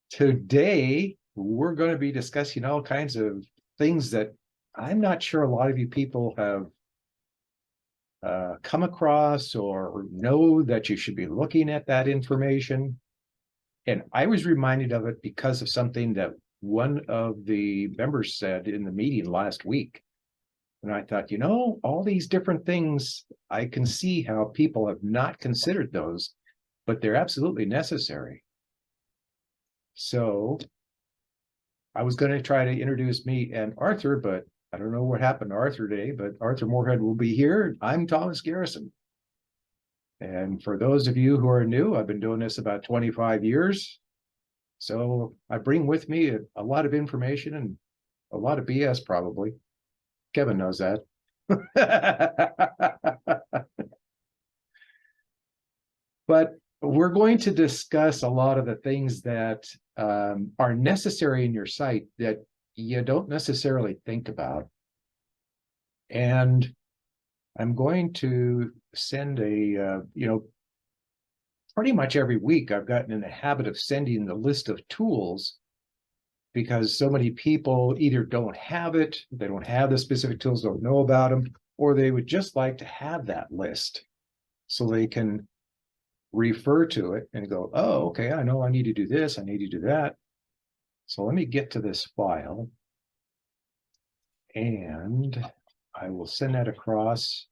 Today, we're going to be discussing all kinds of things that I'm not sure a lot of you people have come across or know that you should be looking at that information. And I was reminded of it because of something that one of the members said in the meeting last week. And I thought, all these different things, I can see how people have not considered those, but they're absolutely necessary. So I was going to try to introduce me and Arthur, but I don't know what happened to Arthur today, but Arthur Moorhead will be here. I'm Thomas Garrison. And for those of you who are new, I've been doing this about 25 years. So I bring with me a lot of information and a lot of BS probably. Kevin knows that. But we're going to discuss a lot of the things that are necessary in your site that you don't necessarily think about. And I'm going to send pretty much every week I've gotten in the habit of sending the list of tools because so many people either don't have it, they don't have the specific tools, don't know about them, or they would just like to have that list so they can refer to it and go, oh, okay, I know I need to do this, I need to do that. So let me get to this file and I will send that across.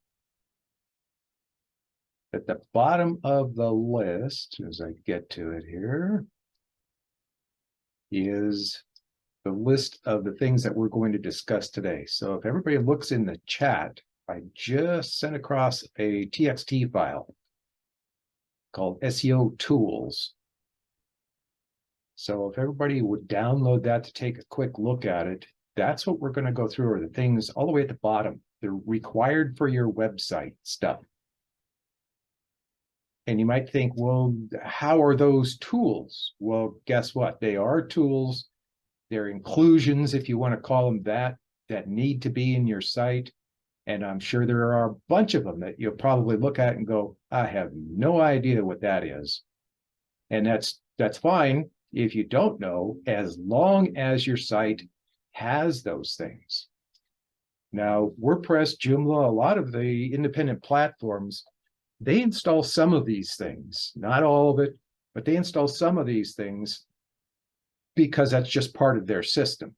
At the bottom of the list, as I get to it here, is the list of the things that we're going to discuss today. So if everybody looks in the chat, I just sent across a TXT file called SEO Tools. So if everybody would download that to take a quick look at it, that's what we're going to go through, are the things all the way at the bottom. They're required for your website stuff. And you might think, well, how are those tools? Well, guess what? They are tools. They're inclusions, if you want to call them that need to be in your site. And I'm sure there are a bunch of them that you'll probably look at and go, I have no idea what that is. And that's fine if you don't know, as long as your site has those things. Now, WordPress, Joomla, a lot of the independent platforms, they install some of these things, not all of it, but they install some of these things because that's just part of their system.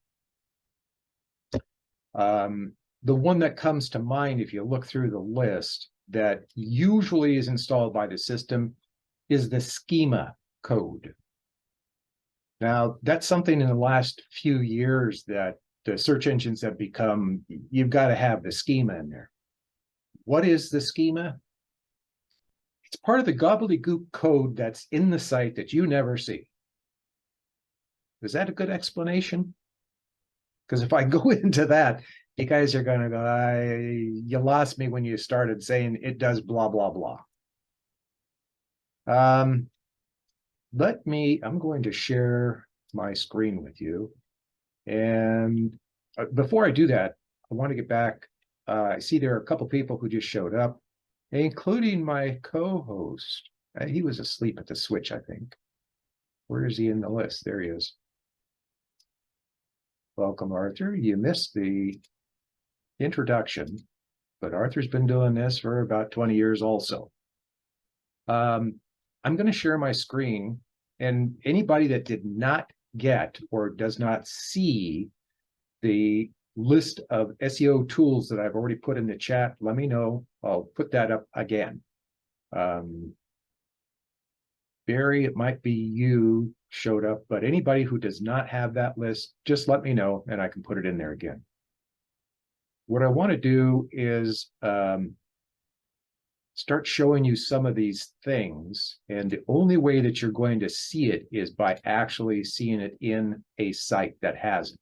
The one that comes to mind, if you look through the list, that usually is installed by the system is the schema code. Now, that's something in the last few years that the search engines have become, you've got to have the schema in there. What is the schema? It's part of the gobbledygook code that's in the site that you never see. Is that a good explanation? Because if I go into that, you guys are going to go, you lost me when you started saying it does blah, blah, blah. I'm going to share my screen with you. And before I do that, I want to get back. I see there are a couple people who just showed up, including my co-host. He was asleep at the switch, I think. Where is he in the list? There he is. Welcome, Arthur. You missed the introduction, but Arthur's been doing this for about 20 years also. I'm going to share my screen, and anybody that did not get or does not see the list of SEO tools that I've already put in the chat, let me know. I'll put that up again. Barry, it might be you showed up, but anybody who does not have that list, just let me know and I can put it in there again. What I want to do is start showing you some of these things, and the only way that you're going to see it is by actually seeing it in a site that has it.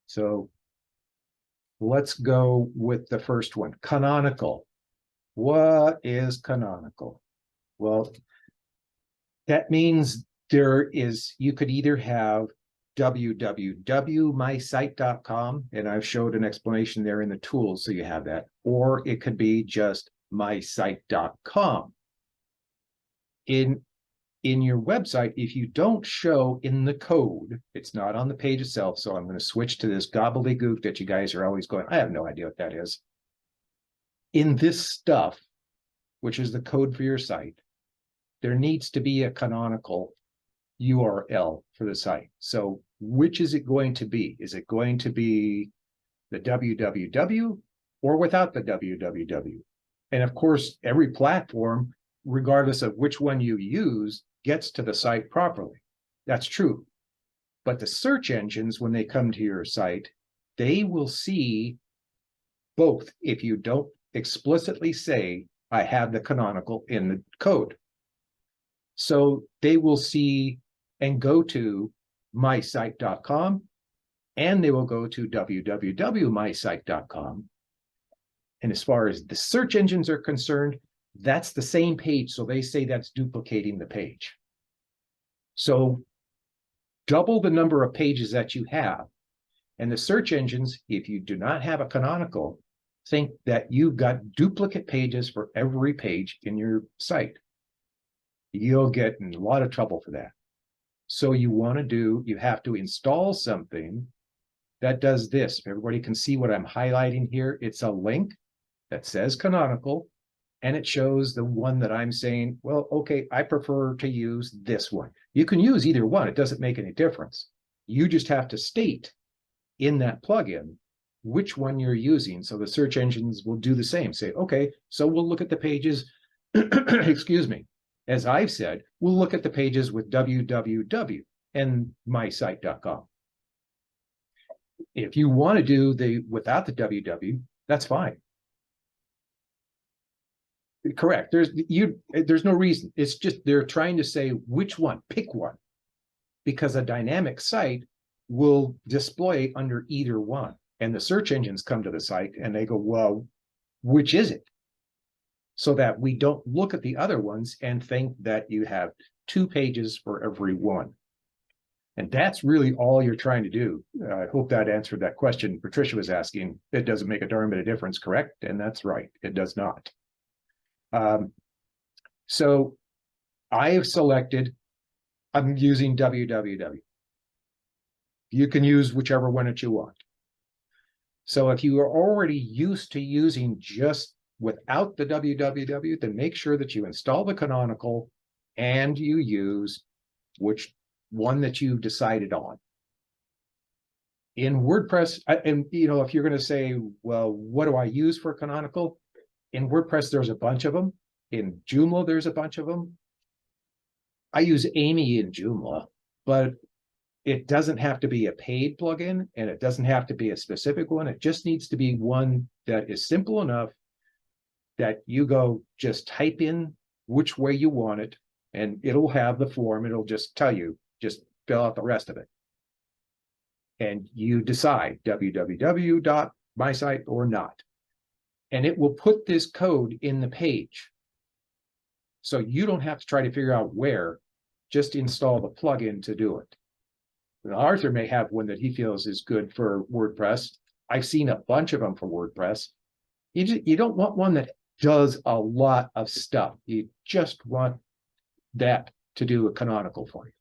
So let's go with the first one, Canonical. What is Canonical? Well, that means you could either have www.mysite.com, and I've showed an explanation there in the tools, so you have that, or it could be just mysite.com. In in your website, if you don't show in the code, it's not on the page itself. So I'm going to switch to this gobbledygook that you guys are always going, I have no idea what that is. In this stuff, which is the code for your site, there needs to be a canonical URL for the site. So which is it going to be? Is it going to be the www or without the www? And of course, every platform, regardless of which one you use, gets to the site properly. That's true. But the search engines, when they come to your site, they will see both if you don't explicitly say, I have the canonical in the code. So they will see and go to mysite.com, and they will go to www.mysite.com. And as far as the search engines are concerned, that's the same page. So they say that's duplicating the page. So double the number of pages that you have. And the search engines, if you do not have a canonical, think that you've got duplicate pages for every page in your site. You'll get in a lot of trouble for that. So you have to install something that does this. If everybody can see what I'm highlighting here, it's a link that says canonical, and it shows the one that I'm saying, well, okay, I prefer to use this one. You can use either one. It doesn't make any difference. You just have to state in that plugin which one you're using. So the search engines will do the same. Say, okay, so we'll look at the pages, excuse me, as I've said, we'll look at the pages with www and mysite.com. If you want to do the without the www, that's fine. Correct. There's no reason. It's just they're trying to say which one, pick one, because a dynamic site will display under either one. And the search engines come to the site and they go, well, which is it? So that we don't look at the other ones and think that you have 2 pages for every one. And that's really all you're trying to do. I hope that answered that question Patricia was asking. It doesn't make a darn bit of difference, correct? And that's right, it does not. So I have selected, I'm using www. You can use whichever one that you want. So if you are already used to using just without the www, then make sure that you install the canonical and you use which one that you've decided on. In WordPress, and if you're going to say, well, what do I use for canonical? In WordPress, there's a bunch of them. In Joomla, there's a bunch of them. I use Amy in Joomla, but it doesn't have to be a paid plugin, and it doesn't have to be a specific one. It just needs to be one that is simple enough that you go just type in which way you want it, and it'll have the form. It'll just tell you, just fill out the rest of it. And you decide www.mysite or not. And it will put this code in the page. So you don't have to try to figure out where, just install the plugin to do it. Now, Arthur may have one that he feels is good for WordPress. I've seen a bunch of them for WordPress. You don't want one that does a lot of stuff. You just want that to do a canonical for you.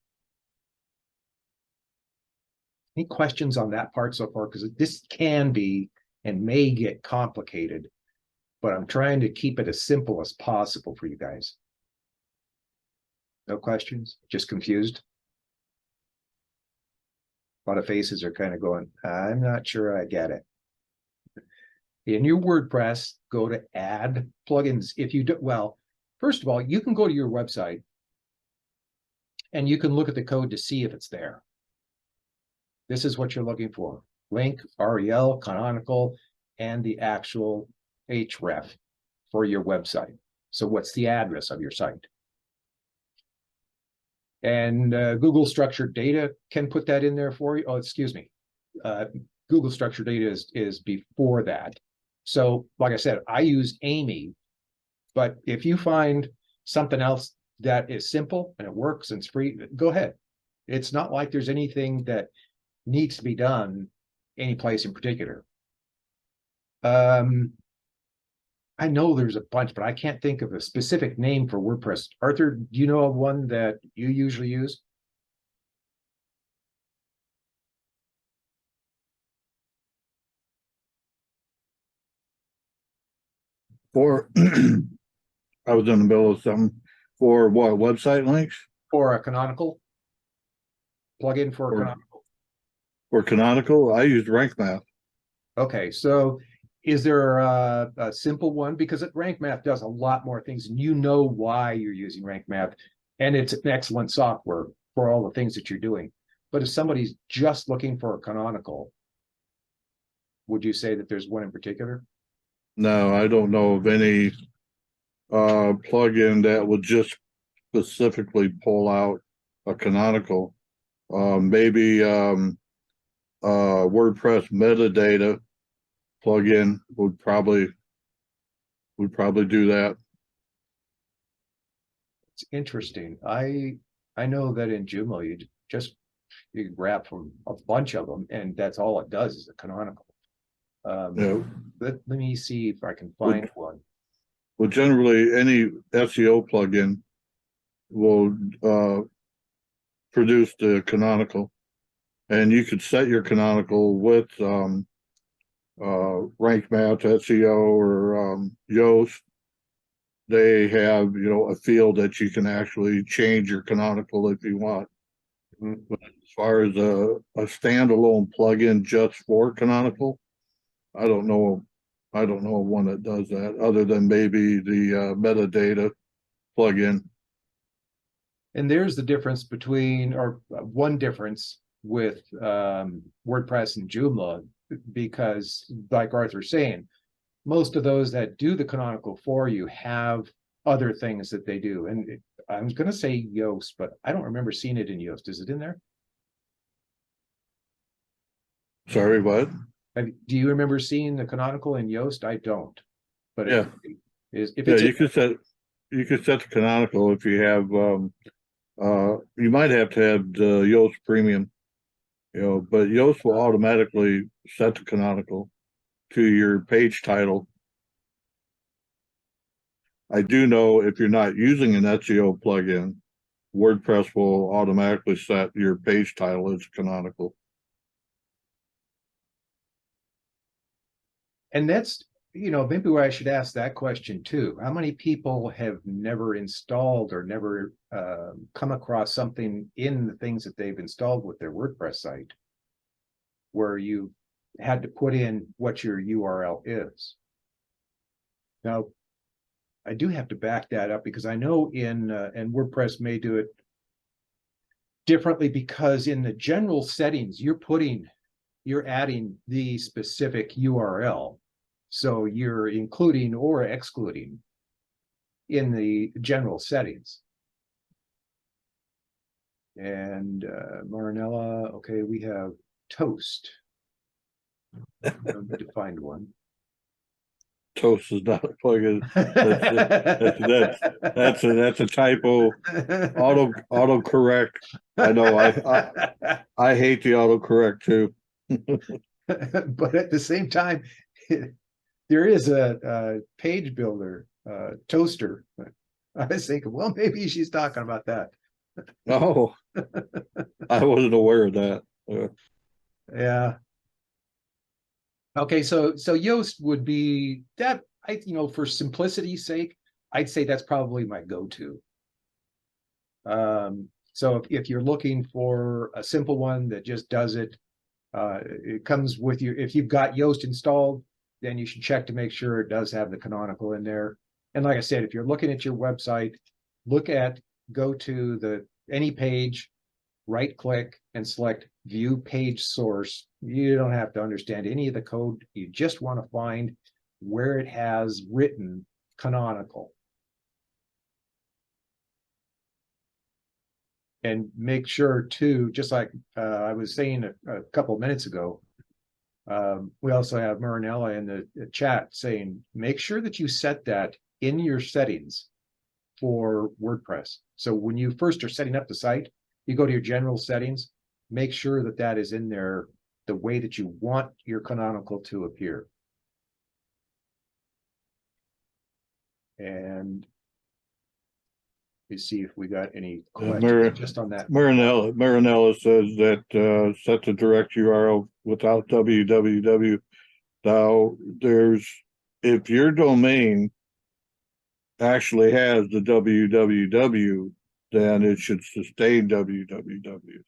Any questions on that part so far? Because this can be and may get complicated, but I'm trying to keep it as simple as possible for you guys. No questions? Just confused? A lot of faces are kind of going, I'm not sure I get it. In your WordPress, go to add plugins. If you do, well, first of all, you can go to your website and you can look at the code to see if it's there. This is what you're looking for. Link, REL, canonical, and the actual href for your website. So what's the address of your site? And Google Structured Data can put that in there for you. Oh, excuse me. Google Structured Data is before that. So like I said, I use Amy, but if you find something else that is simple and it works and it's free, go ahead. It's not like there's anything that needs to be done any place in particular. I know there's a bunch, but I can't think of a specific name for WordPress. Arthur, do you know of one that you usually use? For I was in the middle of something. For what, website links For a canonical plugin for a or canonical? for Canonical? I used Rank Math. Okay, so is there a simple one? Because Rank Math does a lot more things, and you know why you're using Rank Math, and it's an excellent software for all the things that you're doing. But if somebody's just looking for a canonical, would you say that there's one in particular? No, I don't know of any plugin that would just specifically pull out a Canonical. Maybe WordPress metadata plugin would probably do that. It's interesting. I know that in Joomla you grab from a bunch of them, and that's all it does is a canonical. You know, Let me see if I can would find one. well, generally any SEO plugin will produce the Canonical, and you could set your Canonical with Rank Math, SEO, or Yoast. They have, you know, a field that you can actually change your Canonical if you want. Mhm. But as far as a standalone plugin just for Canonical, I don't know. I don't know of one that does that other than maybe the metadata plugin. And there's the difference between, or one difference with WordPress and Joomla, because like Arthur's saying, most of those that do the canonical for you have other things that they do. And I was going to say Yoast, but I don't remember seeing it in Yoast. Is it in there? Sorry, what? Do you remember seeing the canonical in Yoast? I don't. But Yeah, if yeah. it's in You could set the Canonical if you have. You might have to have the Yoast Premium, you know, but Yoast will automatically set the Canonical to your page title. I do know if you're not using an SEO plugin, WordPress will automatically set your page title as canonical. and that's, maybe why I should ask that question too. How many people have never installed or never come across something in the things that they've installed with their WordPress site where you had to put in what your URL is? Now, I do have to back that up because I know and WordPress may do it differently, because in the general settings, you're adding the specific URL. So you're including or excluding in the general settings. And Marinella, okay, we have toast. I need to find one. Toast is not a plugin. That's a typo. Autocorrect. I know. I hate the autocorrect too. But at the same time, there is a page builder toaster. I was thinking, well, maybe she's talking about that. Oh, I wasn't aware of that. Yeah. Okay, so Yoast would be that. For simplicity's sake, I'd say that's probably my go-to. So if you're looking for a simple one that just does it, it comes with you. If you've got Yoast installed, then you should check to make sure it does have the canonical in there. And like I said, if you're looking at your website, go to any page, right click and select view page source. You don't have to understand any of the code. You just want to find where it has written canonical. And make sure too, just like I was saying a couple of minutes ago, we also have Marinella in the chat saying, make sure that you set that in your settings for WordPress. So when you first are setting up the site, you go to your general settings, make sure that that is in there the way that you want your canonical to appear. And we see if we got any Mary- questions just on that. Marinella says that set the direct URL without www. Now if your domain actually has the www, then it should sustain www.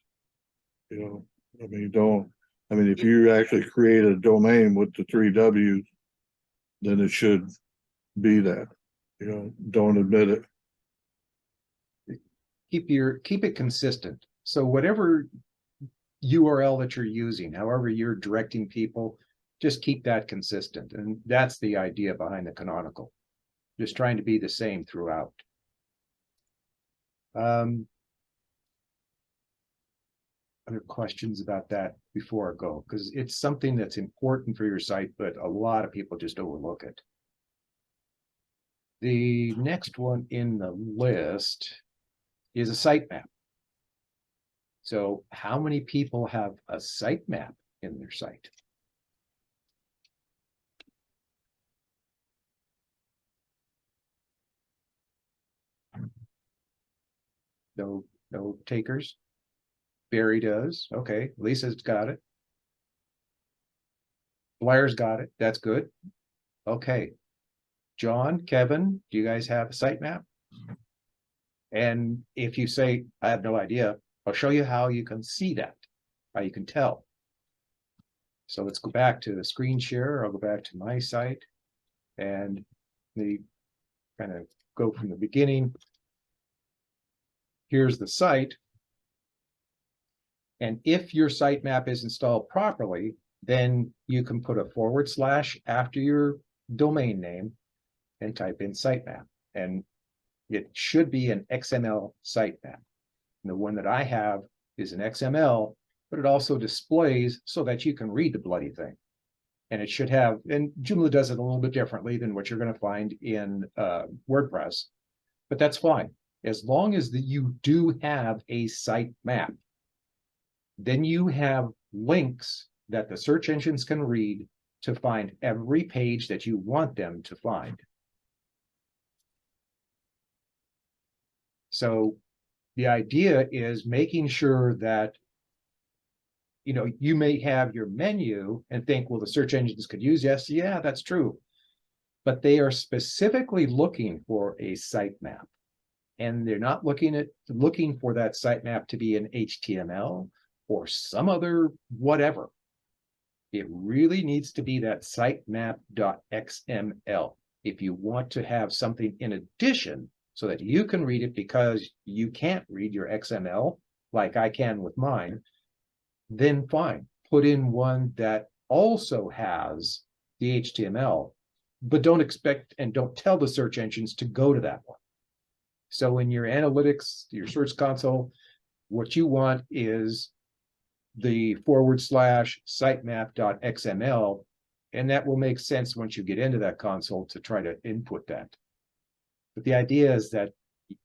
You know, if you actually create a domain with the 3 W's, then it should be that. Don't admit it. Keep it consistent. So whatever URL that you're using, however you're directing people, just keep that consistent. And that's the idea behind the canonical. Just trying to be the same throughout. Other questions about that before I go? Because it's something that's important for your site, but a lot of people just overlook it. The next one in the list is a sitemap. So how many people have a sitemap in their site? No takers? Barry does. Okay, Lisa's got it. Blair's got it. That's good. Okay. John, Kevin, do you guys have a sitemap? And if you say, I have no idea, I'll show you how you can see that, how you can tell. So let's go back to the screen share. I'll go back to my site and the kind of go from the beginning. Here's the site. And if your sitemap is installed properly, then you can put a / after your domain name and type in sitemap. And it should be an XML sitemap. And the one that I have is an XML, but it also displays so that you can read the bloody thing. And it should have, and Joomla does it a little bit differently than what you're going to find in WordPress, but that's fine. As long as you do have a sitemap, then you have links that the search engines can read to find every page that you want them to find. So the idea is making sure that, you may have your menu and think, well, the search engines could use this. Yeah, that's true. But they are specifically looking for a sitemap. And they're not looking for that sitemap to be in HTML or some other whatever. It really needs to be that sitemap.xml if you want to have something in addition so that you can read it, because you can't read your XML like I can with mine. Then fine, put in one that also has the HTML, but don't expect and don't tell the search engines to go to that one. So in your analytics, your search console, what you want is the / sitemap.xml, and that will make sense once you get into that console to try to input that. But the idea is that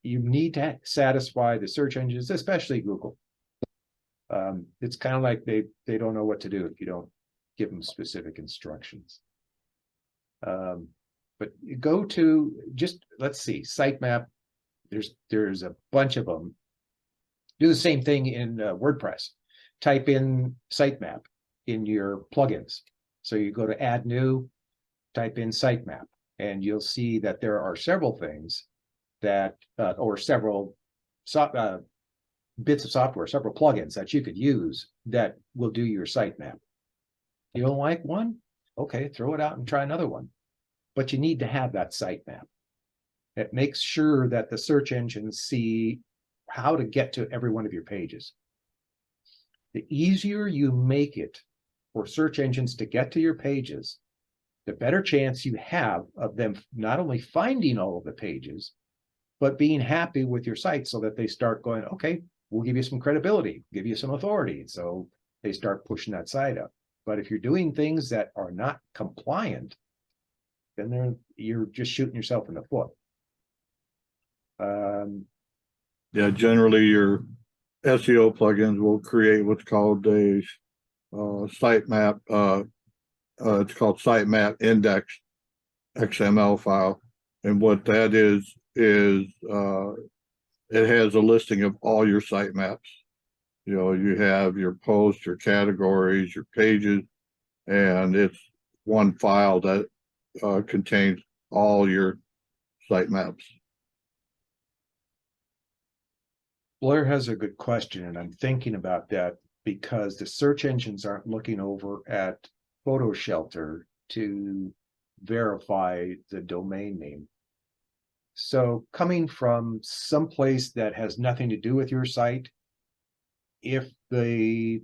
you need to satisfy the search engines, especially Google. It's kind of like they don't know what to do if you don't give them specific instructions. But go to let's see, sitemap. There's a bunch of them. Do the same thing in WordPress. Type in sitemap in your plugins. So you go to add new, type in sitemap, and you'll see that there are several things that, or several bits of software, several plugins that you could use that will do your sitemap. You don't like one? Okay, throw it out and try another one. But you need to have that sitemap. It makes sure that the search engines see how to get to every one of your pages. The easier you make it for search engines to get to your pages, the better chance you have of them not only finding all of the pages, but being happy with your site so that they start going, okay, we'll give you some credibility, give you some authority. So they start pushing that site up. But if you're doing things that are not compliant, then you're just shooting yourself in the foot. Yeah, generally your SEO plugins will create what's called a sitemap. It's called sitemap index XML file, And what that is it has a listing of all your sitemaps. You know, you have your posts, your categories, your pages, and it's one file that contains all your sitemaps. Blair has a good question, and I'm thinking about that because the search engines aren't looking over at Photo Shelter to verify the domain name. So coming from someplace that has nothing to do with your site, if the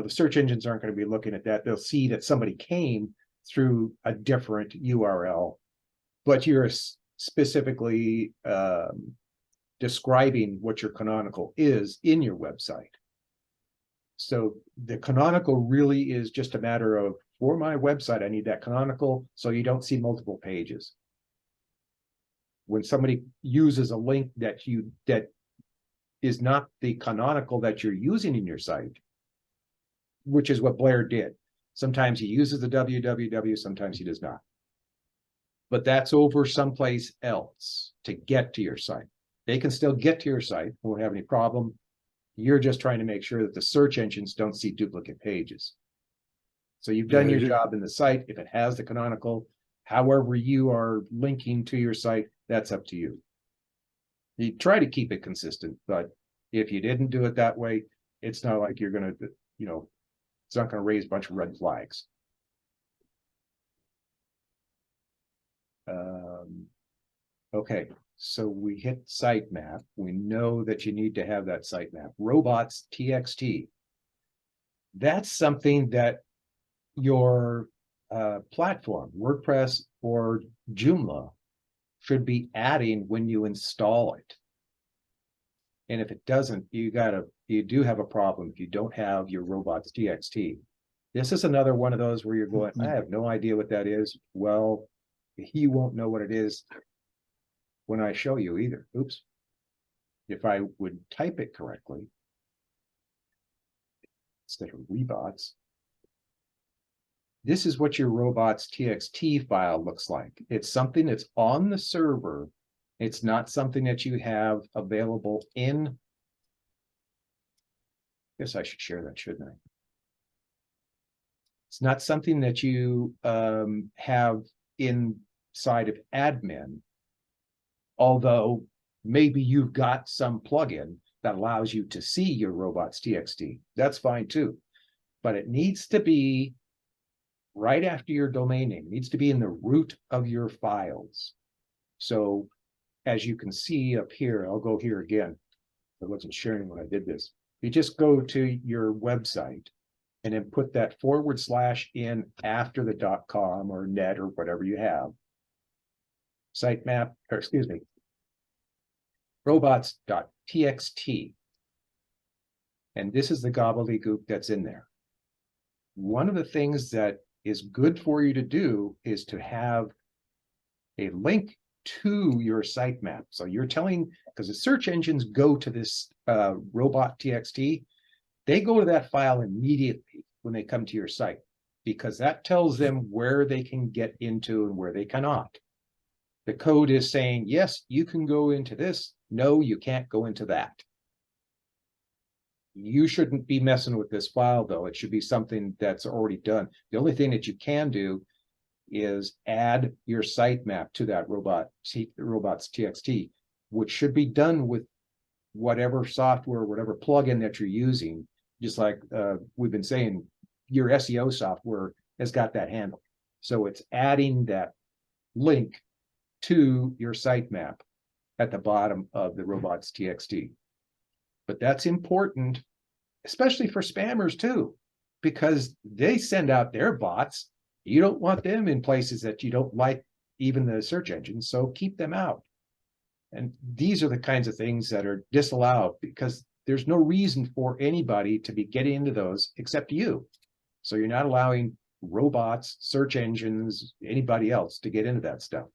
search engines aren't going to be looking at that, they'll see that somebody came through a different URL, but you're specifically describing what your canonical is in your website. So the canonical really is just a matter of, for my website, I need that canonical so you don't see multiple pages. When somebody uses a link that is not the canonical that you're using in your site, which is what Blair did. Sometimes he uses the www, sometimes he does not. But that's over someplace else to get to your site. They can still get to your site, won't have any problem. You're just trying to make sure that the search engines don't see duplicate pages. So you've done your job in the site. If it has the canonical, however you are linking to your site, that's up to you. You try to keep it consistent, but if you didn't do it that way, it's not like you're going to, it's not going to raise a bunch of red flags. Okay, so we hit sitemap. We know that you need to have that sitemap. Robots.txt. That's something that your platform, WordPress or Joomla, should be adding when you install it. And if it doesn't, you do have a problem if you don't have your robots.txt. This is another one of those where you're going, I have no idea what that is. Well, you won't know what it is when I show you either. Oops. If I would type it correctly, instead of robots, this is what your robots.txt file looks like. It's something that's on the server. It's not something that you have available in. I guess I should share that, shouldn't I? It's not something that you have inside of admin, although maybe you've got some plugin that allows you to see your robots.txt. That's fine too. But it needs to be right after your domain name. It needs to be in the root of your files. So as you can see up here, I'll go here again. I wasn't sharing when I did this. You just go to your website and then put that / in after the .com or net or whatever you have. Sitemap, or excuse me, robots.txt. And this is the gobbledygook that's in there. One of the things that is good for you to do is to have a link to your sitemap. So you're telling, because the search engines go to this robot.txt, they go to that file immediately when they come to your site, because that tells them where they can get into and where they cannot. The code is saying, yes, you can go into this. No, you can't go into that. You shouldn't be messing with this file, though. It should be something that's already done. The only thing that you can do is add your sitemap to that robots.txt, which should be done with whatever software, whatever plugin that you're using. Just like we've been saying, your SEO software has got that handled. So it's adding that link to your sitemap at the bottom of the robots.txt. But that's important, especially for spammers too, because they send out their bots. You don't want them in places that you don't like, even the search engines, so keep them out. And these are the kinds of things that are disallowed, because there's no reason for anybody to be getting into those except you. So you're not allowing robots, search engines, anybody else to get into that stuff.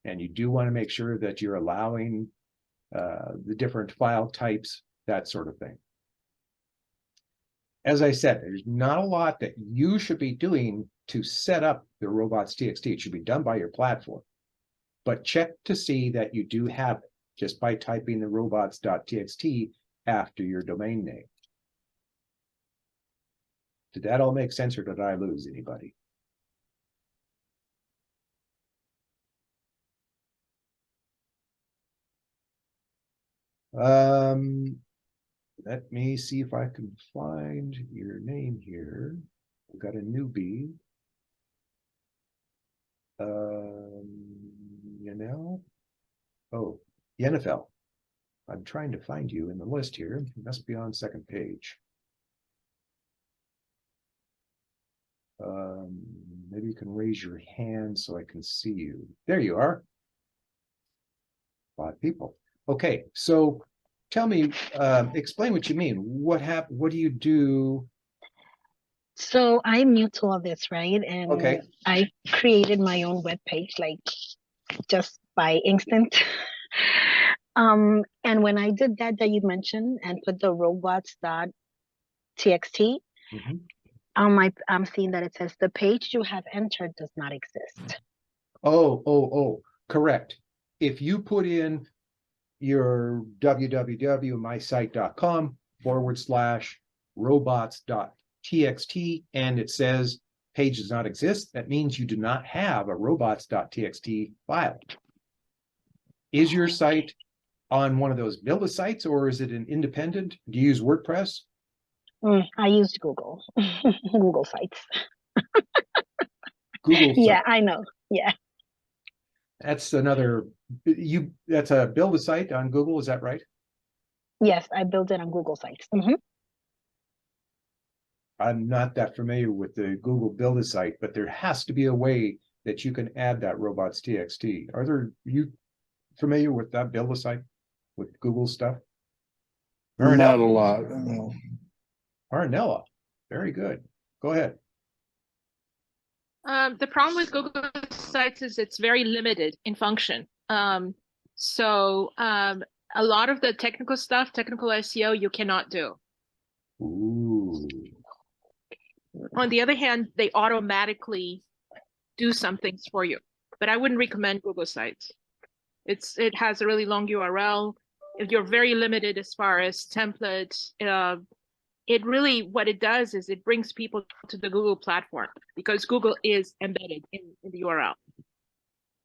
And you do want to make sure that you're allowing the different file types, that sort of thing. As I said, there's not a lot that you should be doing to set up the robots.txt. It should be done by your platform. but check to see that you do have it just by typing the robots.txt after your domain name. Did that all make sense, or did I lose anybody? Let me see if I can find your name here. We've got a newbie. Oh, Yennefer. I'm trying to find you in the list here. You must be on second page. Maybe you can raise your hand so I can see you. There you are. 5 people. Okay, so tell me, explain what you mean. What do you do? So I'm new to all this, right? And Okay. I created my own webpage, like just by instinct. And when I did that you mentioned and put the robots.txt, Mhm. I'm seeing that it says the page you have entered does not exist. Oh, correct. If you put in your www.mysite.com/robots.txt and it says page does not exist, that means you do not have a robots.txt file. Is your site on one of those build-a-sites, or is it an independent? Do you use WordPress? I used Google, Google Sites. Google Yeah, site. I know. Yeah. That's another, that's a build-a-site on Google, is that right? Yes, I built it on Google Sites. I'm not that familiar with the Google Build-A-Site, but there has to be a way that you can add that robots.txt. Are you familiar with that Build-A-Site with Google stuff? Not a lot. No. Arnella, very good. Go ahead. The problem with Google Sites is it's very limited in function. So a lot of the technical stuff, technical SEO, you cannot do. Ooh. On the other hand, they automatically do some things for you. But I wouldn't recommend Google Sites. It has a really long URL. If you're very limited as far as templates, it really, what it does is it brings people to the Google platform because Google is embedded in the URL.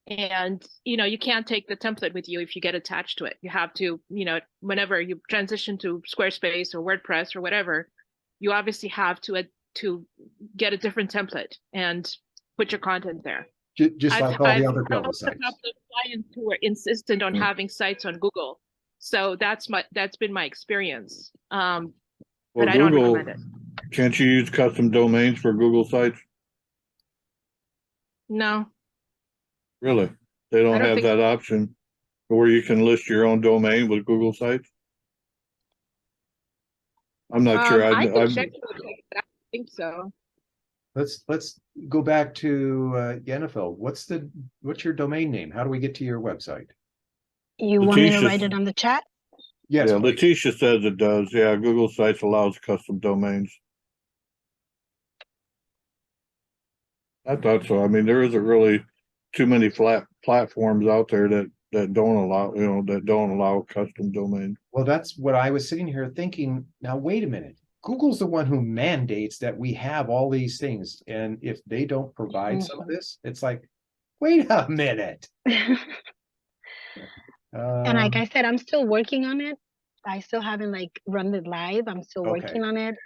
And, you can't take the template with you if you get attached to it. You have to, whenever you transition to Squarespace or WordPress or whatever, you obviously have to get a different template and put your content there. Just like all the other I've Build-A-Sites. clients who are insistent on having sites on Google. So that's been my experience. Well, but I don't recommend it. Can't you use custom domains for Google Sites? No. Really? They don't I don't have think that option where you can list your own domain with Google Sites? I'm not sure. I can check it, but I don't think so. Let's go back to Yennefer. What's your domain name? How do we get to your website? You want me to write it on the chat? Yes, yeah, please. Letitia says it does. Yeah, Google Sites allows custom domains. I thought so. I mean, there isn't really too many flat platforms out there that don't allow custom domains. Well, that's what I was sitting here thinking. Now, wait a minute. Google's the one who mandates that we have all these things. And if they don't provide some of this, it's like, wait a minute. And like I said, I'm still working on it. I still haven't run it live. I'm still working on it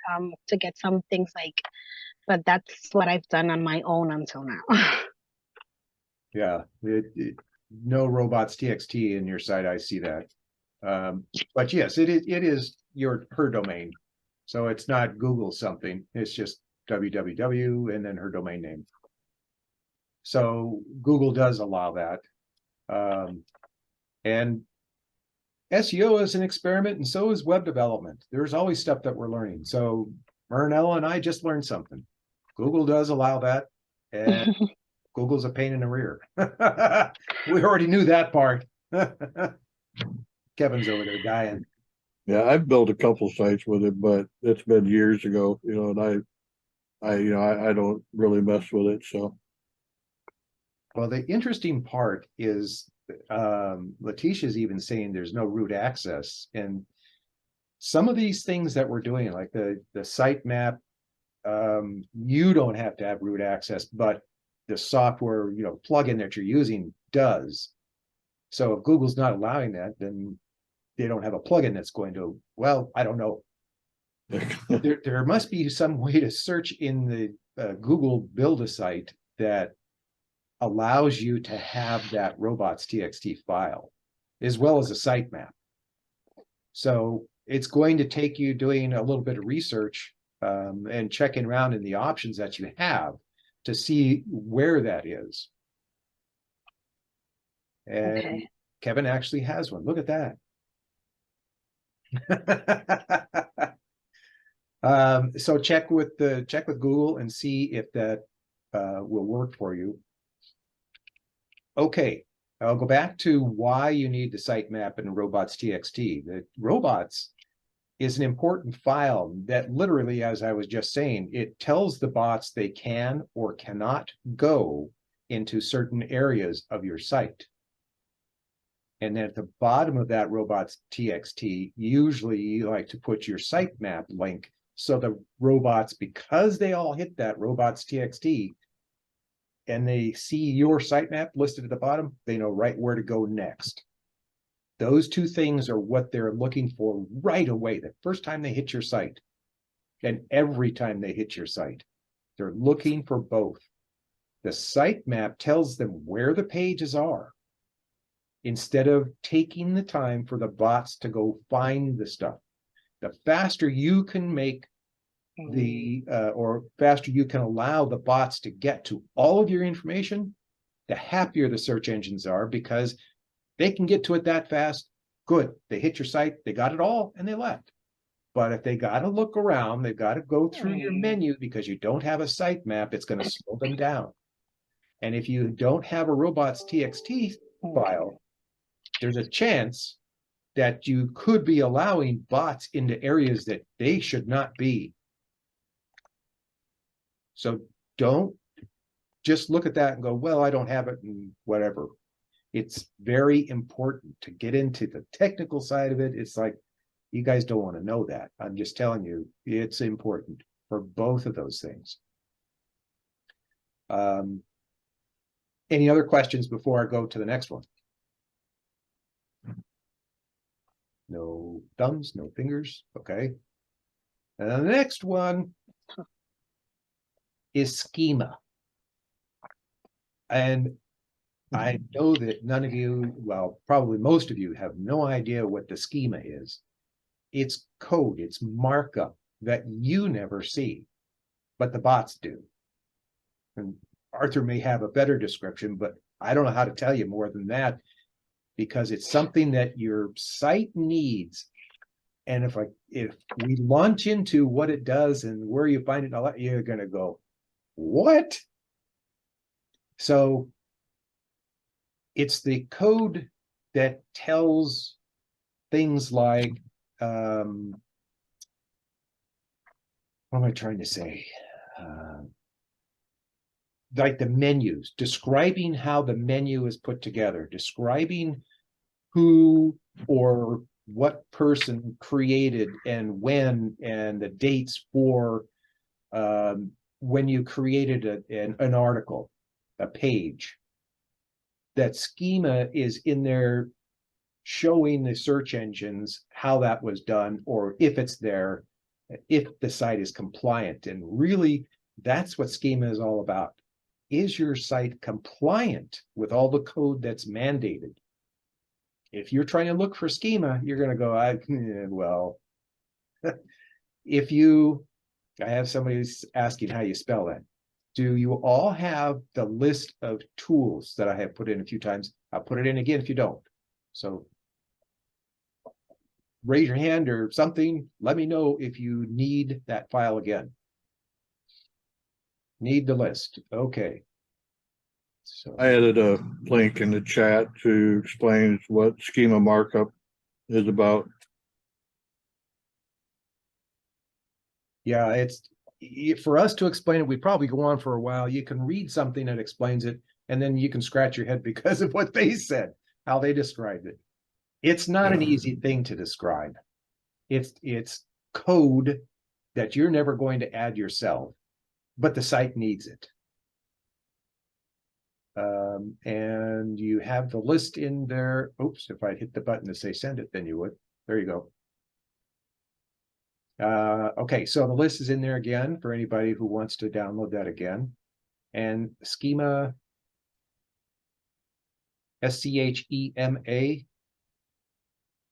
to get some things but that's what I've done on my own until now. Yeah, no robots.txt in your site. I see that. But yes, it is her domain. So it's not Google something. It's just www and then her domain name. So Google does allow that. And SEO is an experiment, and so is web development. There's always stuff that we're learning. So Mernella and I just learned something. Google does allow that, and Google's a pain in the rear. We already knew that part. Kevin's over there dying. Yeah, I've built a couple sites with it, but it's been years ago, and I don't really mess with it. So Well, the interesting part is Letitia's even saying there's no root access, and some of these things that we're doing, like the sitemap, you don't have to have root access, but the software, plugin that you're using does. So if Google's not allowing that, then they don't have a plugin that's going to, well, I don't know. There must be some way to search in the Google build a site that allows you to have that robots.txt file as well as a sitemap. So it's going to take you doing a little bit of research and checking around in the options that you have to see where that is. And Okay. Kevin actually has one. Look at that. So check with Google and see if that will work for you. Okay, I'll go back to why you need the sitemap and robots.txt. The robots is an important file that literally, as I was just saying, it tells the bots they can or cannot go into certain areas of your site. And then at the bottom of that robots.txt, usually you like to put your sitemap link so the robots, because they all hit that robots.txt and they see your sitemap listed at the bottom, they know right where to go next. Those two things are what they're looking for right away, the first time they hit your site. And every time they hit your site, they're looking for both. The sitemap tells them where the pages are, instead of taking the time for the bots to go find the stuff. The faster you can make or faster you can allow the bots to get to all of your information, the happier the search engines are, because they can get to it that fast. Good, they hit your site, they got it all, and they left. But if they got to look around, they've got to go through your menu because you don't have a sitemap, it's going to slow them down. And if you don't have a robots.txt file, there's a chance that you could be allowing bots into areas that they should not be. So don't just look at that and go, well, I don't have it and whatever. It's very important to get into the technical side of it. It's like, you guys don't want to know that. I'm just telling you, it's important for both of those things. Any other questions before I go to the next one? No thumbs, no fingers. Okay. And the next one is schema. And I know that none of you, well, probably most of you, have no idea what the schema is. It's code, it's markup that you never see, but the bots do. And Arthur may have a better description, but I don't know how to tell you more than that, because it's something that your site needs. And if we launch into what it does and where you find it, you're going to go, what? So it's the code that tells things like, what am I trying to say? Like the menus, describing how the menu is put together, describing who or what person created and when, and the dates for when you created an article, a page. That schema is in there showing the search engines how that was done, or if it's there, if the site is compliant. And really, that's what schema is all about. Is your site compliant with all the code that's mandated? If you're trying to look for schema, you're going to go, well, I have somebody asking how you spell that. Do you all have the list of tools that I have put in a few times? I'll put it in again if you don't. So raise your hand or something. Let me know if you need that file again. Need the list. Okay. So I added a link in the chat to explain what schema markup is about. yeah, for us to explain it, we'd probably go on for a while. You can read something that explains it. and then you can scratch your head because of what they said, how they described it. It's not an Yeah. easy thing to describe. It's code that you're never going to add yourself, but the site needs it. And you have the list in there. Oops, if I hit the button to say send it, then you would. There you go. Okay, so the list is in there again for anybody who wants to download that again. And schema, SCHEMA.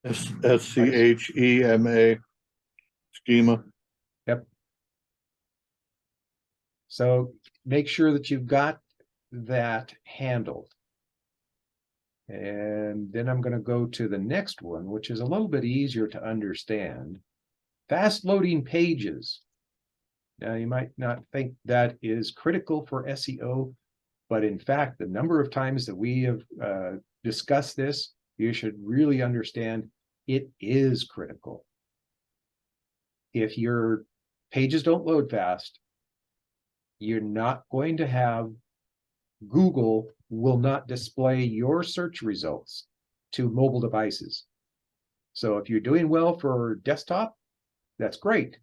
SCHEMA schema. Yep. So make sure that you've got that handled. And then I'm going to go to the next one, which is a little bit easier to understand. Fast loading pages. Now, you might not think that is critical for SEO, but in fact, the number of times that we have discussed this, you should really understand it is critical. If your pages don't load fast, you're not going to have, Google will not display your search results to mobile devices. So if you're doing well for desktop, that's great.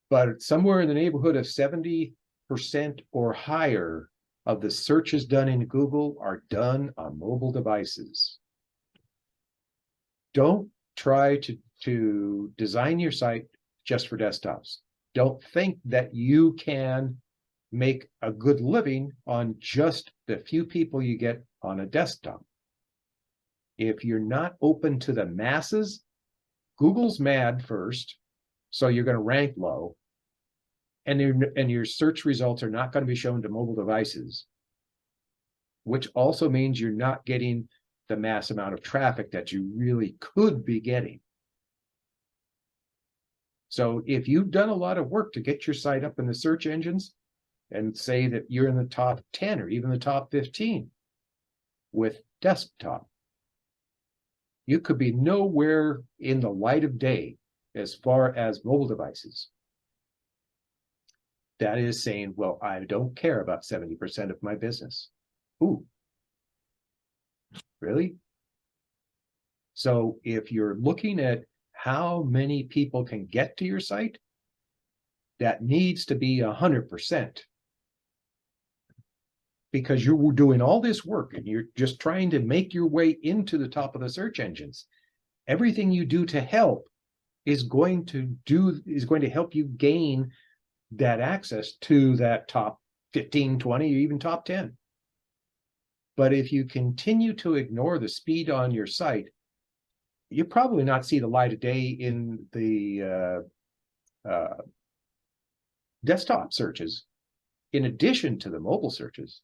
But somewhere in the neighborhood of 70% or higher of the searches done in Google are done on mobile devices. Don't try to design your site just for desktops. Don't think that you can make a good living on just the few people you get on a desktop. If you're not open to the masses, Google's mad first, so you're going to rank low, and your search results are not going to be shown to mobile devices, which also means you're not getting the mass amount of traffic that you really could be getting. So if you've done a lot of work to get your site up in the search engines, and say that you're in the top 10 or even the top 15 with desktop, you could be nowhere in the light of day as far as mobile devices. That is saying, well, I don't care about 70% of my business. Ooh, really? So if you're looking at how many people can get to your site, that needs to be 100%. Because you're doing all this work and you're just trying to make your way into the top of the search engines. Everything you do to help is going to help you gain that access to that top 15, 20, or even top 10. But if you continue to ignore the speed on your site, you probably not see the light of day in the desktop searches, in addition to the mobile searches.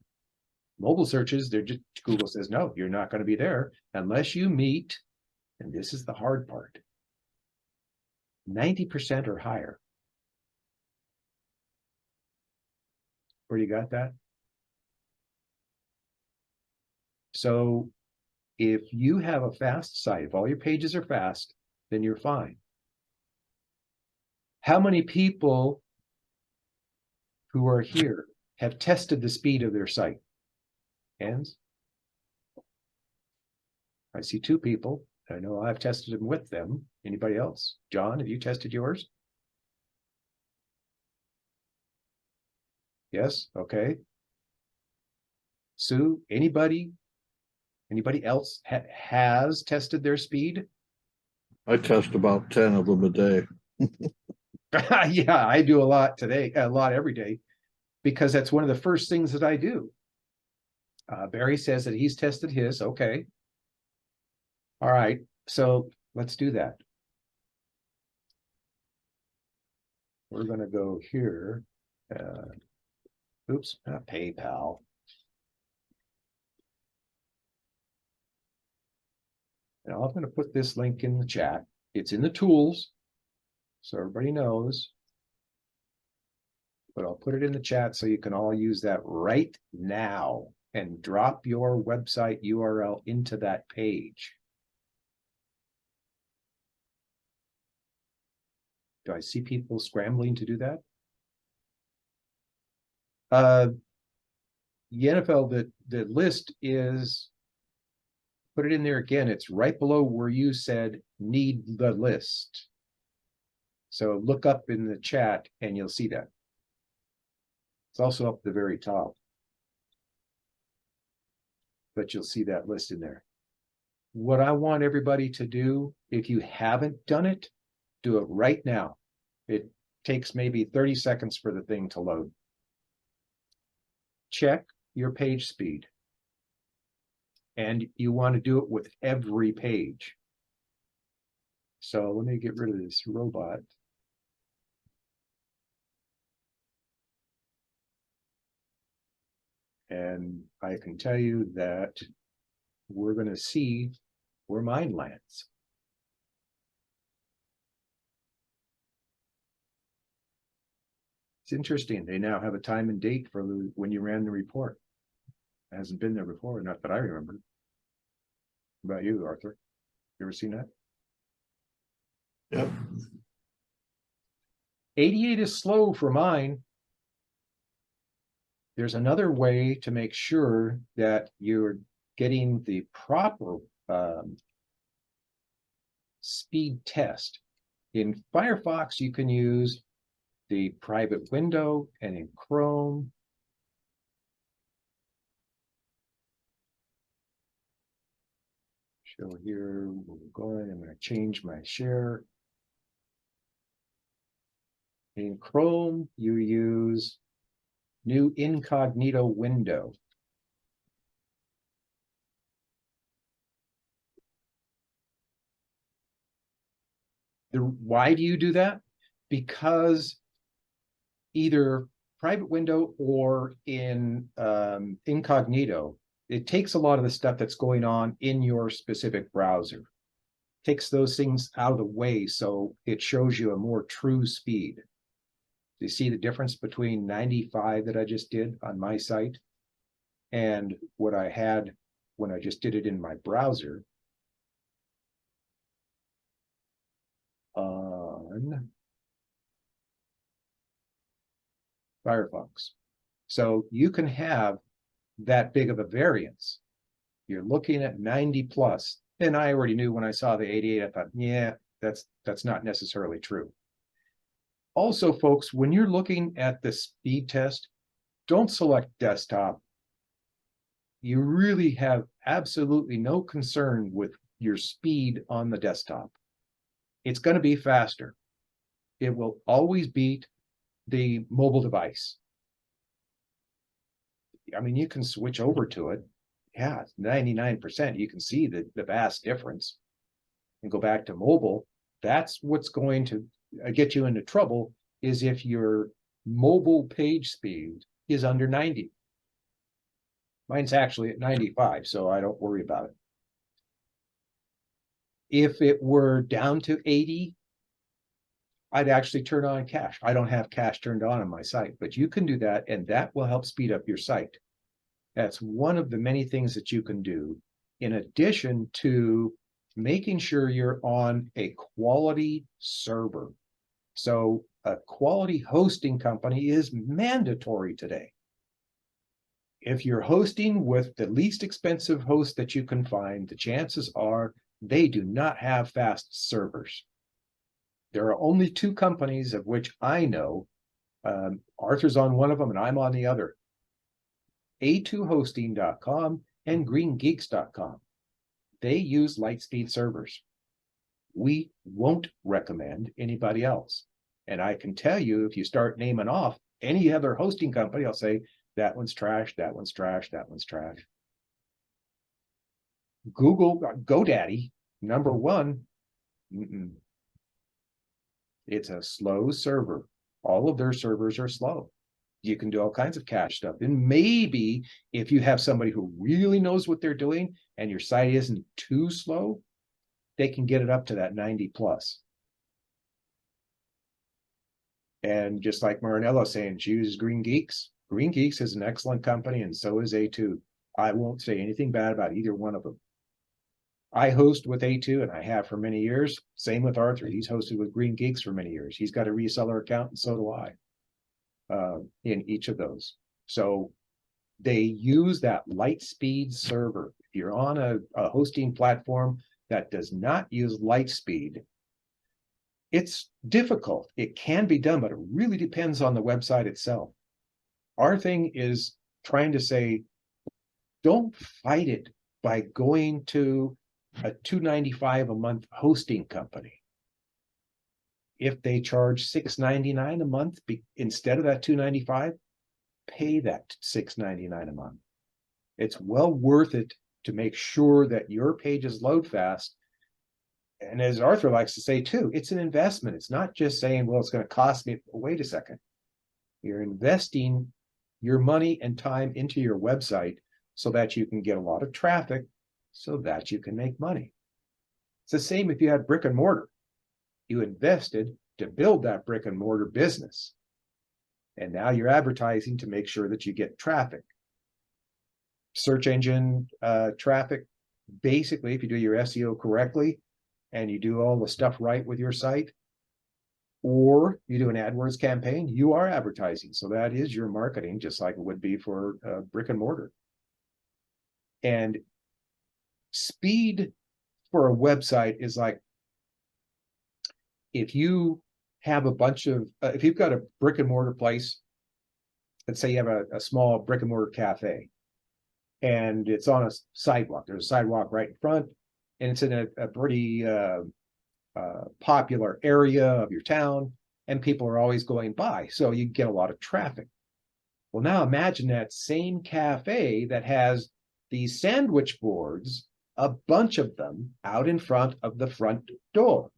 Mobile searches, they're just, Google says, no, you're not going to be there unless you meet, and this is the hard part, 90% or higher. Where you got that? So if you have a fast site, if all your pages are fast, then you're fine. How many people who are here have tested the speed of their site? Hands? I see 2 people. I know I've tested them with them. Anybody else? John, have you tested yours? Yes, okay. Sue, anybody else has tested their speed? I test about 10 of them a day. Yeah, I do a lot today, a lot every day, because that's one of the first things that I do. Barry says that he's tested his. Okay. All right. So let's do that. We're going to go here. Oops, not PayPal. Now I'm going to put this link in the chat. It's in the tools, so everybody knows. But I'll put it in the chat so you can all use that right now and drop your website URL into that page. Do I see people scrambling to do that? Yennefer, the list is, put it in there again, it's right below where you said need the list. So look up in the chat and you'll see that. It's also up at the very top. But you'll see that list in there. What I want everybody to do, if you haven't done it, do it right now. It takes maybe 30 seconds for the thing to load. Check your page speed. And you want to do it with every page. So let me get rid of this robot. And I can tell you that we're going to see where mine lands. It's interesting. They now have a time and date for when you ran the report. It hasn't been there before, not that I remember. What about you, Arthur? You ever seen that? Yep. 88 is slow for mine. There's another way to make sure that you're getting the proper speed test. In Firefox, you can use the private window, and in Chrome, show here, we're going, I'm going to change my share. In Chrome, you use new incognito window. Why do you do that? Because either private window or in incognito, it takes a lot of the stuff that's going on in your specific browser. Takes those things out of the way so it shows you a more true speed. Do you see the difference between 95 that I just did on my site and what I had when I just did it in my browser on Firefox? So you can have that big of a variance. You're looking at 90 plus, and I already knew when I saw the 88, I thought, yeah, that's not necessarily true. Also, folks, when you're looking at the speed test, don't select desktop. You really have absolutely no concern with your speed on the desktop. It's going to be faster. It will always beat the mobile device. I mean, you can switch over to it. Yeah, 99%. You can see the vast difference. And go back to mobile. That's what's going to get you into trouble, is if your mobile page speed is under 90. Mine's actually at 95, so I don't worry about it. If it were down to 80, I'd actually turn on cache. I don't have cache turned on my site, but you can do that, and that will help speed up your site. That's one of the many things that you can do, in addition to making sure you're on a quality server. So a quality hosting company is mandatory today. If you're hosting with the least expensive host that you can find, the chances are they do not have fast servers. There are only two companies of which I know. Arthur's on one of them and I'm on the other. A2hosting.com and greengeeks.com. They use Lightspeed servers. We won't recommend anybody else. And I can tell you, if you start naming off any other hosting company, I'll say, that one's trash, that one's trash, that one's trash. Google, GoDaddy, number one, it's a slow server. All of their servers are slow. You can do all kinds of cache stuff. And maybe if you have somebody who really knows what they're doing and your site isn't too slow, they can get it up to that 90 plus. And just like Marinello saying, choose Green Geeks. Green Geeks is an excellent company, and so is A2. I won't say anything bad about either one of them. I host with A2, and I have for many years. Same with Arthur. He's hosted with Green Geeks for many years. He's got a reseller account, and so do I, in each of those. So they use that Lightspeed server. If you're on a hosting platform that does not use Lightspeed, it's difficult. It can be done, but it really depends on the website itself. Our thing is trying to say, don't fight it by going to a $295 a month hosting company. If they charge $6.99 a month instead of that $295, pay that $6.99 a month. It's well worth it to make sure that your pages load fast. And as Arthur likes to say too, it's an investment. It's not just saying, well, it's going to cost me. Wait a second. You're investing your money and time into your website so that you can get a lot of traffic so that you can make money. It's the same if you had brick and mortar. You invested to build that brick and mortar business. And now you're advertising to make sure that you get traffic. Search engine traffic, basically, if you do your SEO correctly and you do all the stuff right with your site, or you do an AdWords campaign, you are advertising. So that is your marketing, just like it would be for brick and mortar. And speed for a website is like, if you have a bunch of, if you've got a brick and mortar place, let's say you have a small brick and mortar cafe, and it's on a sidewalk. There's a sidewalk right in front, and it's in a pretty popular area of your town, and people are always going by. So you get a lot of traffic. Well, now imagine that same cafe that has these sandwich boards, a bunch of them out in front of the front door.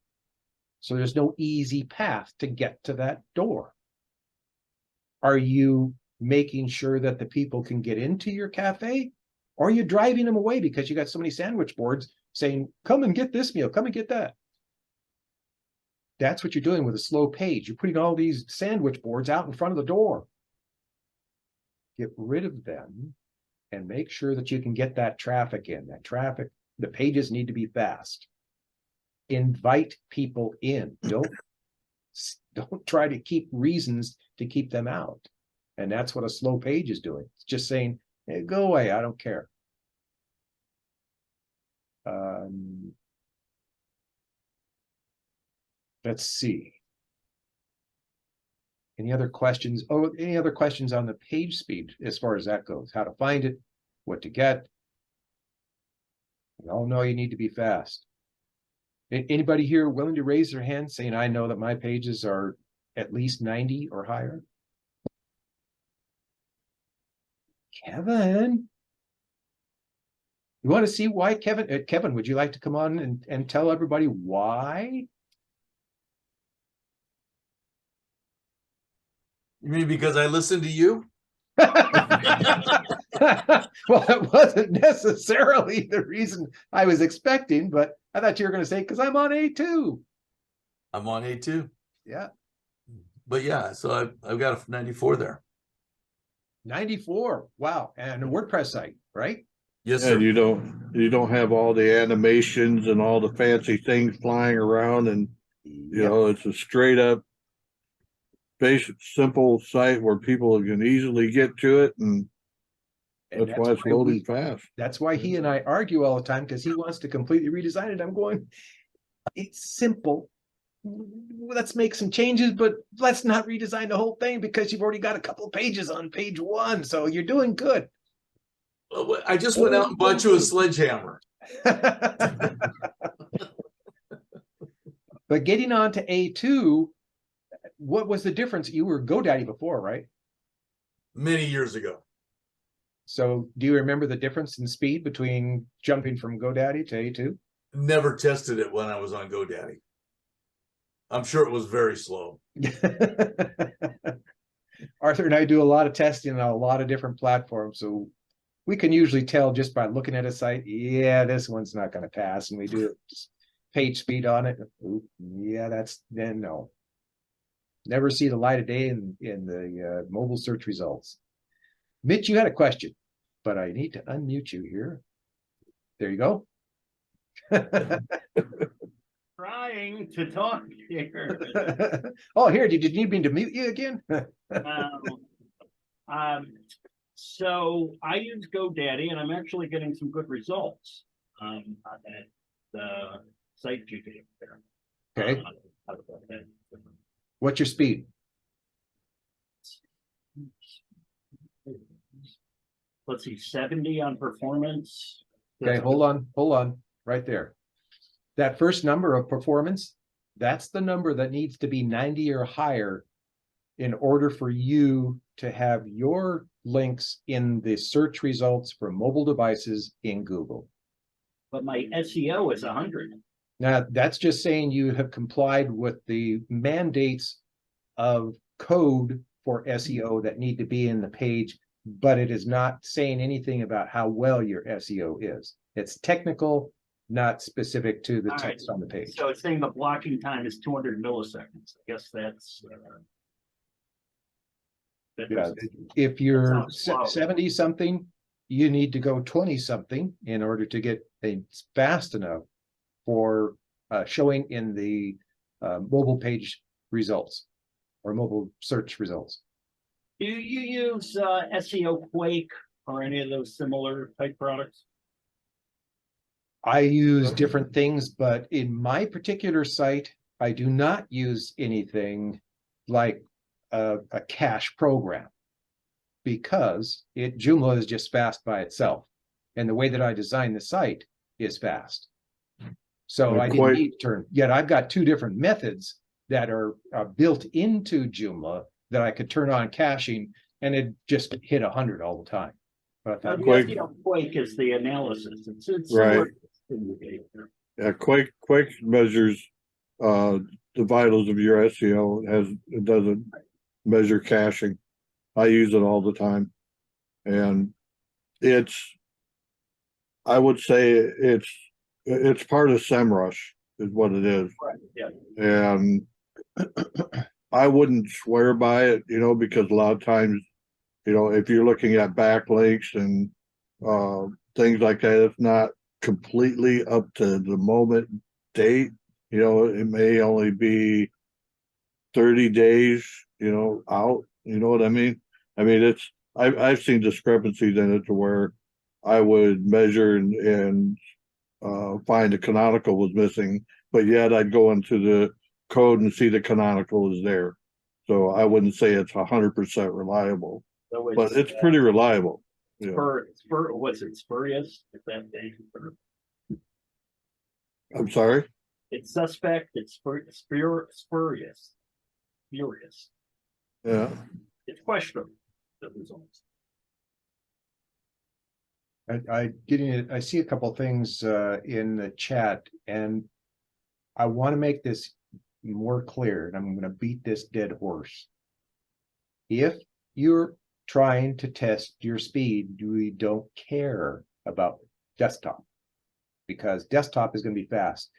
So there's no easy path to get to that door. Are you making sure that the people can get into your cafe? Or are you driving them away because you got so many sandwich boards saying, come and get this meal, come and get that? That's what you're doing with a slow page. You're putting all these sandwich boards out in front of the door. Get rid of them and make sure that you can get that traffic in. That traffic, the pages need to be fast. Invite people in. Don't try to keep reasons to keep them out. And that's what a slow page is doing. It's just saying, hey, go away, I don't care. Let's see. Any other questions? Oh, any other questions on the page speed as far as that goes? How to find it, what to get. We all know you need to be fast. Anybody here willing to raise their hand saying, I know that my pages are at least 90 or higher? Kevin. You want to see why, Kevin? Kevin, would you like to come on and tell everybody why? You mean because I listened to you? Well, it wasn't necessarily the reason I was expecting, but I thought you were going to say, because I'm on A2. I'm on A2. Yeah. But yeah, so I've got a 94 there. 94. Wow. And a WordPress site, right? Yes, sir. And you don't have all the animations and all the fancy things flying around, and you know, it's a straight up basic simple site where people can easily get to it, and that's why it's loading fast. That's why he and I argue all the time, because he wants to completely redesign it. I'm going, it's simple. Let's make some changes, but let's not redesign the whole thing because you've already got a couple of pages on page one. So you're doing good. Well, I just went out and bought you a sledgehammer. But getting on to A2, what was the difference? You were GoDaddy before, right? Many years ago. So do you remember the difference in speed between jumping from GoDaddy to A2? Never tested it when I was on GoDaddy. I'm sure it was very slow. Arthur and I do a lot of testing on a lot of different platforms, so we can usually tell just by looking at a site, yeah, this one's not going to pass, and we do page speed on it. Ooh, yeah, that's then no. Never see the light of day in the mobile search results. Mitch, you had a question, but I need to unmute you here. There you go. Trying to talk here. Oh, here, did you need me to mute you again? So I use GoDaddy and I'm actually getting some good results. At the site you gave there. Okay, How about that? what's your speed? Let's see, 70 on performance. Okay, hold on, right there. That first number of performance, that's the number that needs to be 90 or higher in order for you to have your links in the search results for mobile devices in Google. But my SEO is 100. Now, that's just saying you have complied with the mandates of code for SEO that need to be in the page, but it is not saying anything about how well your SEO is. It's technical, not specific to the All right. text on the page. So it's saying the blocking time is 200 milliseconds. I guess that's. Yeah, if you're sounds slow. 70 something, you need to go 20 something in order to get things fast enough for showing in the mobile page results or mobile search results. Do you use SEO Quake or any of those similar type products? I use different things, but in my particular site, I do not use anything like a cache program because Joomla is just fast by itself. And the way that I design the site is fast. So I didn't need to turn, yet I've got two different methods that are built into Joomla that I could turn on caching and it just hit 100 all the time. But I thought, Quake is the analysis. It's Right. similar. Yeah, Quake measures the vitals of your SEO. It doesn't measure caching. I use it all the time, and I would say it's part of SEMrush is what it is, Right, yeah. and I wouldn't swear by it, because a lot of times, if you're looking at backlinks and things like that, it's not completely up to the moment date. It may only be 30 days, out. You know what I mean? I mean, I've seen discrepancies in it to where I would measure and find the canonical was missing, but yet I'd go into the code and see the canonical is there. So I wouldn't say it's 100% reliable, So but it's pretty reliable. What's it? Spurious? Is that thing? I'm sorry. It's suspect. It's spurious. Furious. Yeah. It's questionable. The results. I see a couple things in the chat, and I want to make this more clear, and I'm going to beat this dead horse. If you're trying to test your speed, we don't care about desktop because desktop is going to be fast.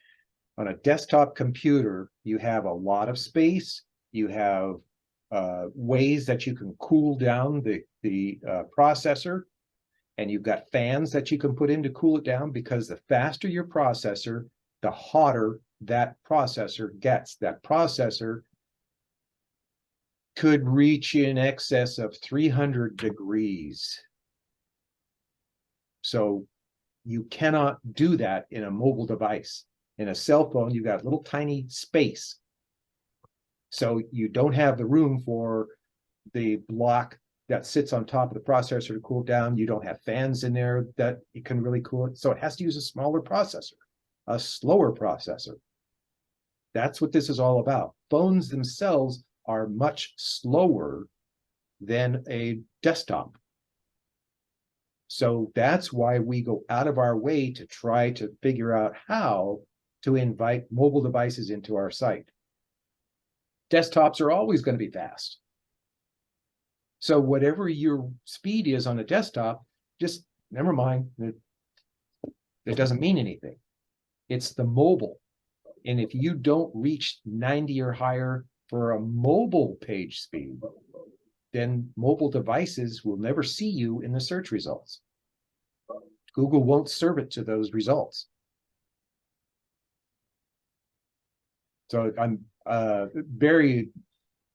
On a desktop computer, you have a lot of space. You have ways that you can cool down the processor, and you've got fans that you can put in to cool it down, because the faster your processor, the hotter that processor gets. That processor could reach in excess of 300 degrees. So you cannot do that in a mobile device. In a cell phone, you've got little tiny space. So you don't have the room for the block that sits on top of the processor to cool down. You don't have fans in there that it can really cool it. So it has to use a smaller processor, a slower processor. That's what this is all about. Phones themselves are much slower than a desktop. So that's why we go out of our way to try to figure out how to invite mobile devices into our site. Desktops are always going to be fast. So whatever your speed is on a desktop, just never mind. It doesn't mean anything. It's the mobile. And if you don't reach 90 or higher for a mobile page speed, then mobile devices will never see you in the search results. Google won't serve it to those results. So Barry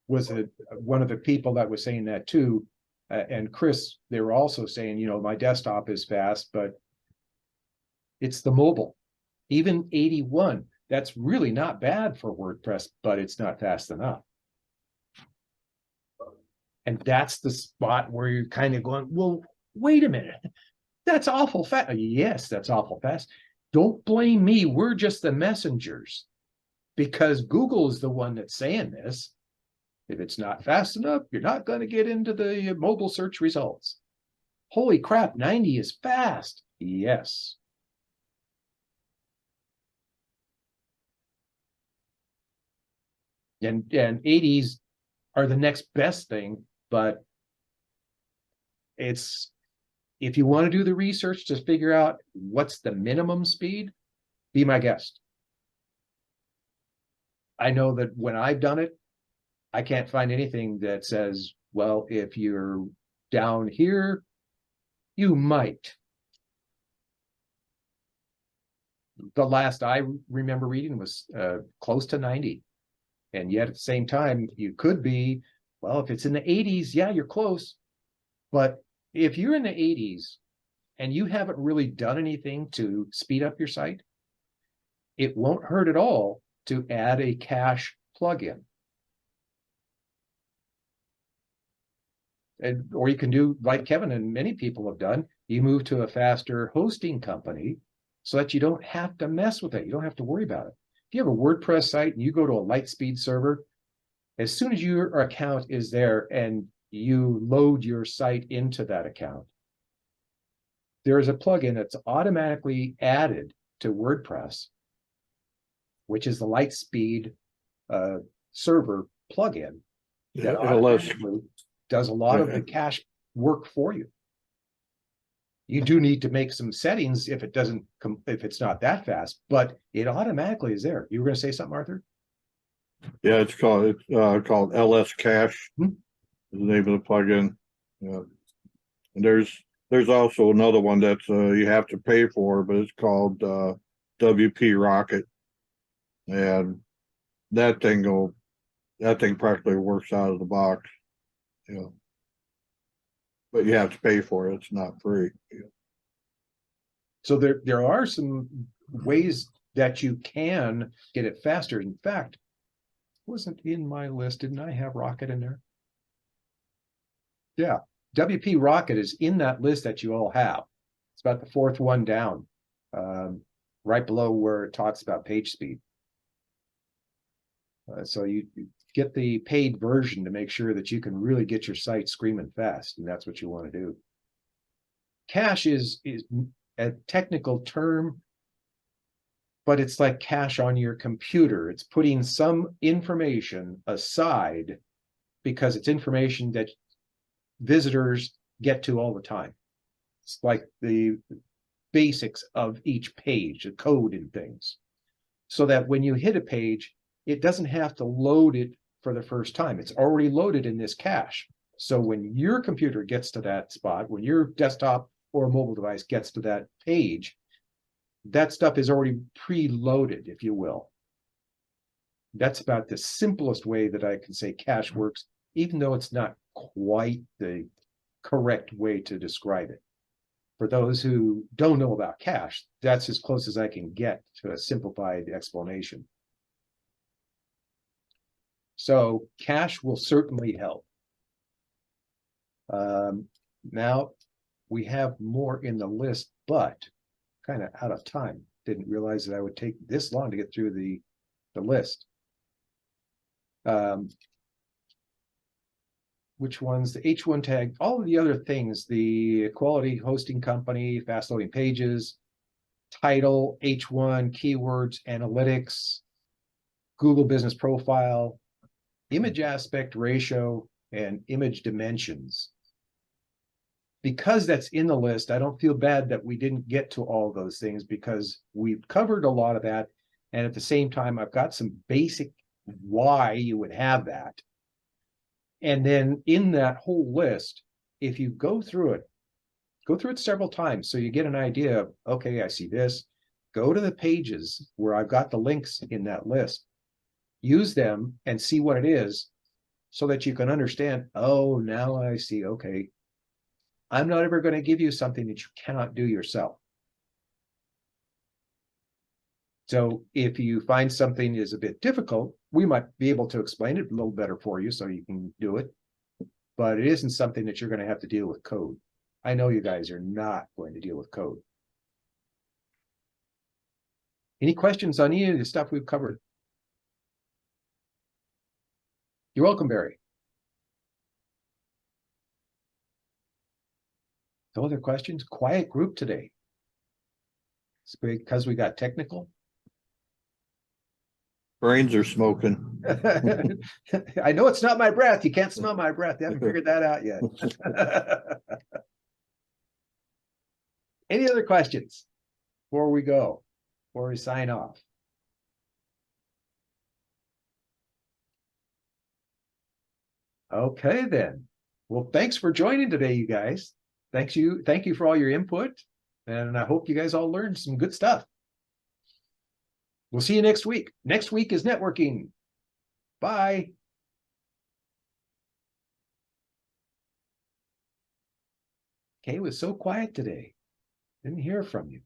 was one of the people that was saying that too. And Chris, they were also saying, my desktop is fast, but it's the mobile. Even 81, that's really not bad for WordPress, but it's not fast enough. And that's the spot where you're kind of going, well, wait a minute. That's awful fast. Yes, that's awful fast. Don't blame me. We're just the messengers, because Google is the one that's saying this. If it's not fast enough, you're not going to get into the mobile search results. Holy crap, 90 is fast. Yes. And 80s are the next best thing, but it's, if you want to do the research to figure out what's the minimum speed, be my guest. I know that when I've done it, I can't find anything that says, well, if you're down here, you might. The last I remember reading was close to 90. And yet at the same time, you could be, well, if it's in the 80s, yeah, you're close. But if you're in the 80s and you haven't really done anything to speed up your site, it won't hurt at all to add a cache plugin. And, or you can do like Kevin and many people have done, you move to a faster hosting company so that you don't have to mess with it. You don't have to worry about it. If you have a WordPress site and you go to a Lightspeed server, as soon as your account is there and you load your site into that account, there is a plugin that's automatically added to WordPress, which is the Lightspeed server plugin that automatically does a lot of the cache work for you. You do need to make some settings if it doesn't if it's not that fast, but it automatically is there. You were going to say something, Arthur? Yeah, it's called LS Cache. Hmm. Is the name of the plugin. Yeah. And there's also another one that's you have to pay for, but it's called WP Rocket, and that thing practically works out of the box. But you have to pay for it. It's not free. So there are some ways that you can get it faster. In fact, it wasn't in my list. Didn't I have Rocket in there? Yeah, WP Rocket is in that list that you all have. It's about the fourth one down, right below where it talks about page speed. So you get the paid version to make sure that you can really get your site screaming fast, and that's what you want to do. Cache is a technical term, but it's like cache on your computer. It's putting some information aside because it's information that visitors get to all the time. It's like the basics of each page, the code and things, so that when you hit a page, it doesn't have to load it for the first time. It's already loaded in this cache. So when your computer gets to that spot, when your desktop or a mobile device gets to that page, that stuff is already preloaded, if you will. That's about the simplest way that I can say cache works, even though it's not quite the correct way to describe it. For those who don't know about cache, that's as close as I can get to a simplified explanation. So cache will certainly help. Now we have more in the list, but kind of out of time. Didn't realize that I would take this long to get through the list. Which ones? The H1 tag, all of the other things, the quality hosting company, fast loading pages, title, H1, keywords, analytics, Google Business Profile, image aspect ratio, and image dimensions. Because that's in the list, I don't feel bad that we didn't get to all those things, because we've covered a lot of that. And at the same time, I've got some basic why you would have that. And then in that whole list, if you go through it several times so you get an idea of, okay, I see this. Go to the pages where I've got the links in that list. Use them and see what it is so that you can understand, oh, now I see, okay, I'm not ever going to give you something that you cannot do yourself. So if you find something is a bit difficult, we might be able to explain it a little better for you so you can do it. But it isn't something that you're going to have to deal with code. I know you guys are not going to deal with code. Any questions on any of the stuff we've covered? You're welcome, Barry. No other questions? Quiet group today. It's because we got technical. Brains are smoking. I know it's not my breath. You can't smell my breath. You haven't figured that out yet. Any other questions before we go, before we sign off? Okay, then. Well, thanks for joining today, you guys. Thank you for all your input. And I hope you guys all learned some good stuff. We'll see you next week. Next week is networking. Bye. Kay was so quiet today. Didn't hear from you.